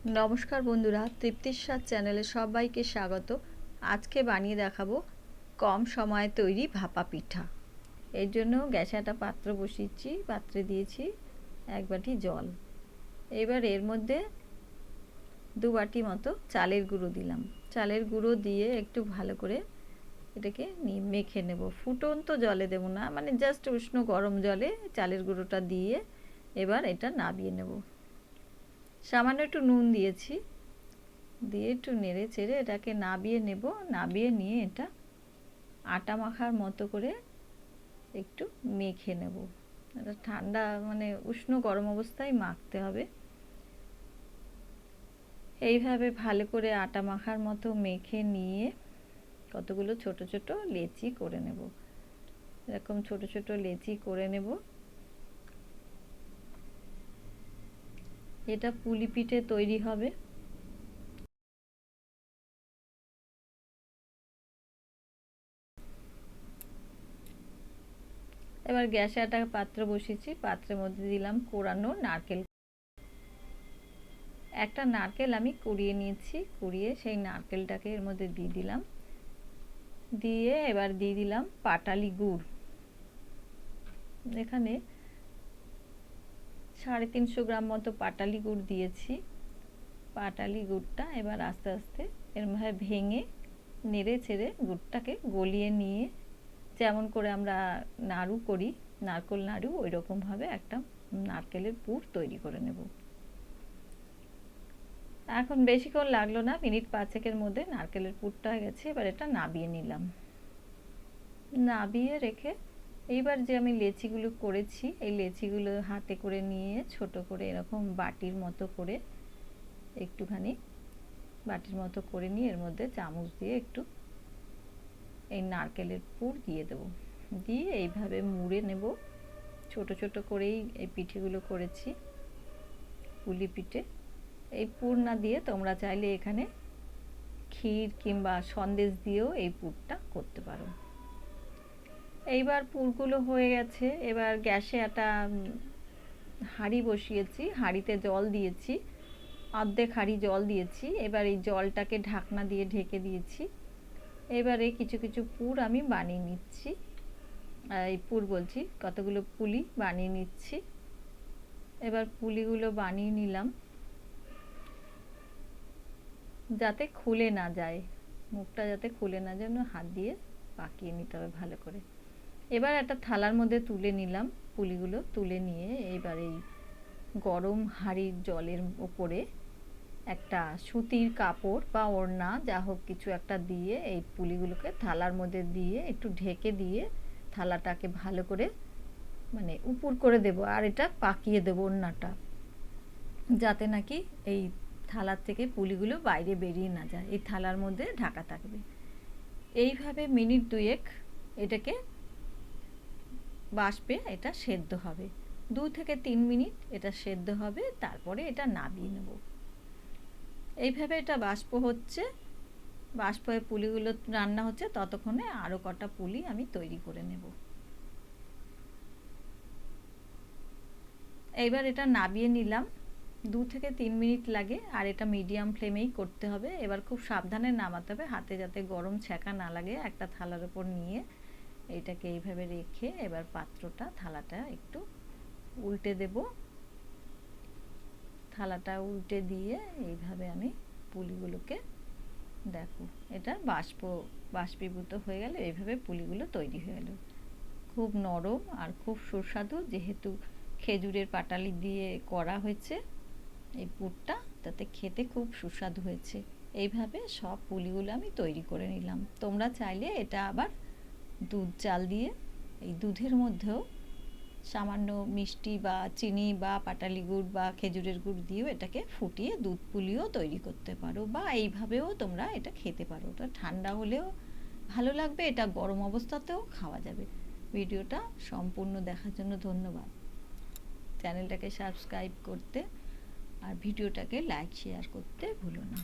নমস্কার বন্ধুরা, তৃপ্তির স্বাদ চ্যানেলে সবাইকে স্বাগত। আজকে বানিয়ে দেখাবো কম সময়ে তৈরি ভাপা পিঠা। এর জন্য গ্যাসে একটা পাত্র বসিয়েছি, পাত্রে দিয়েছি 1 বাটি জল। এবার এর মধ্যে 2 বাটি মতো চালের গুঁড়ো দিলাম। চালের গুঁড়ো দিয়ে একটু ভালো করে এটাকে মেখে নেব। ফুটন্ত জলে দেব না, মানে জাস্ট উষ্ণ গরম জলে চালের গুঁড়োটা দিয়ে এবার এটা নাবিয়ে নেব। সামান্য একটু নুন দিয়েছি, দিয়ে একটু নেড়ে চেড়ে এটাকে নাবিয়ে নেব। নাবিয়ে নিয়ে এটা আটা মাখার মতো করে একটু মেখে নেব। এটা ঠান্ডা মানে উষ্ণ গরম অবস্থায় মাখতে হবে। এইভাবে ভালো করে আটা মাখার মতো মেখে নিয়ে কতগুলো ছোট ছোট লেচি করে নেব। এরকম ছোট ছোট লেচি করে নেব। এটা পুলি পিঠে তৈরি হবে। এবার গ্যাসে একটা পাত্র বসিয়েছি, পাত্রের মধ্যে দিলাম কোরানো নারকেল। একটা নারকেল আমি কুড়িয়ে নিয়েছি, কুড়িয়ে সেই নারকেলটাকে এর মধ্যে দিয়ে দিলাম। দিয়ে এবার দিয়ে দিলাম পাটালি গুড়। এখানে 350 গ্রাম মতো পাটালি গুড় দিয়েছি। পাটালি গুড়টা এবার আস্তে আস্তে এরমভাবে ভেঙে নেড়ে চেড়ে গুড়টাকে গলিয়ে নিয়ে, যেমন করে আমরা নাড়ু করি, নারকেল নাড়ু, ওই রকমভাবে একটা নারকেলের পুর তৈরি করে নেব। এখন বেশিক্ষণ লাগলো না, মিনিট 5-এর মধ্যে নারকেলের পুরটা হয়ে গেছে। এবার এটা নাবিয়ে নিলাম। নাবিয়ে রেখে এইবার যে আমি লেচিগুলো করেছি, এই লেচিগুলো হাতে করে নিয়ে ছোট করে এরকম বাটির মতো করে একটুখানি বাটির মতো করে নিয়ে এর মধ্যে চামচ দিয়ে একটু এই নারকেলের পুর দিয়ে দেবো। দিয়ে এইভাবে মুড়ে নেব। ছোট ছোট করেই এই পিঠেগুলো করেছি, পুলি পিঠে। এই পুর না দিয়ে তোমরা চাইলে এখানে ক্ষীর কিংবা সন্দেশ দিয়েও এই পুরটা করতে পারো। এইবার পুরগুলো হয়ে গেছে। এবার গ্যাসে একটা হাঁড়ি বসিয়েছি, হাঁড়িতে জল দিয়েছি, অর্ধেক হাঁড়ি জল দিয়েছি। এবার এই জলটাকে ঢাকনা দিয়ে ঢেকে দিয়েছি। এবারে কিছু কিছু পুর আমি বানিয়ে নিচ্ছি। এই পুর বলছি, কতগুলো পুলি বানিয়ে নিচ্ছি। এবার পুলিগুলো বানিয়ে নিলাম, যাতে খুলে না যায়, মুখটা যাতে খুলে না যায়, হাত দিয়ে পাকিয়ে নিতে হবে ভালো করে। এবার একটা থালার মধ্যে তুলে নিলাম পুলিগুলো। তুলে নিয়ে এবার এই গরম হাঁড়ির জলের ওপরে একটা সুতির কাপড় বা ওড়না যা হোক কিছু একটা দিয়ে এই পুলিগুলোকে থালার মধ্যে দিয়ে একটু ঢেকে দিয়ে থালাটাকে ভালো করে মানে উপুর করে দেব। আর এটা পাকিয়ে দেব ওড়নাটা, যাতে নাকি এই থালার থেকে পুলিগুলো বাইরে বেরিয়ে না যায়, এই থালার মধ্যে ঢাকা থাকবে। এইভাবে মিনিট 2 এটাকে বাষ্পে এটা সেদ্ধ হবে। 2 থেকে 3 মিনিট এটা সেদ্ধ হবে, তারপরে এটা নাবিয়ে নেব। এইভাবে এটা বাষ্প হচ্ছে, বাষ্প হয়ে পুলিগুলো রান্না হচ্ছে, ততক্ষণে আরও কটা পুলি আমি তৈরি করে নেব। এইবার এটা নাবিয়ে নিলাম। 2 থেকে 3 মিনিট লাগে, আর এটা মিডিয়াম ফ্লেমেই করতে হবে। এবার খুব সাবধানে নামাতে হবে, হাতে যাতে গরম ছ্যাঁকা না লাগে। একটা থালার উপর নিয়ে এইটাকে এইভাবে রেখে এবার পাত্রটা, থালাটা একটু উল্টে দেব। থালাটা উল্টে দিয়ে এইভাবে আমি পুলিগুলোকে, দেখো এটা বাষ্পীভূত হয়ে গেল। এইভাবে পুলিগুলো তৈরি হয়ে গেল। খুব নরম আর খুব সুস্বাদু, যেহেতু খেজুরের পাটালি দিয়ে করা হয়েছে এই পুরটা, তাতে খেতে খুব সুস্বাদু হয়েছে। এইভাবে সব পুলিগুলো আমি তৈরি করে নিলাম। তোমরা চাইলে এটা আবার দুধ চাল দিয়ে, এই দুধের মধ্যেও সামান্য মিষ্টি বা চিনি বা পাটালি গুড় বা খেজুরের গুড় দিয়েও এটাকে ফুটিয়ে দুধ পুলিও তৈরি করতে পারো, বা এইভাবেও তোমরা এটা খেতে পারো। ওটা ঠান্ডা হলেও ভালো লাগবে, এটা গরম অবস্থাতেও খাওয়া যাবে। ভিডিওটা সম্পূর্ণ দেখার জন্য ধন্যবাদ। চ্যানেলটাকে সাবস্ক্রাইব করতে আর ভিডিওটাকে লাইক শেয়ার করতে ভুলো না।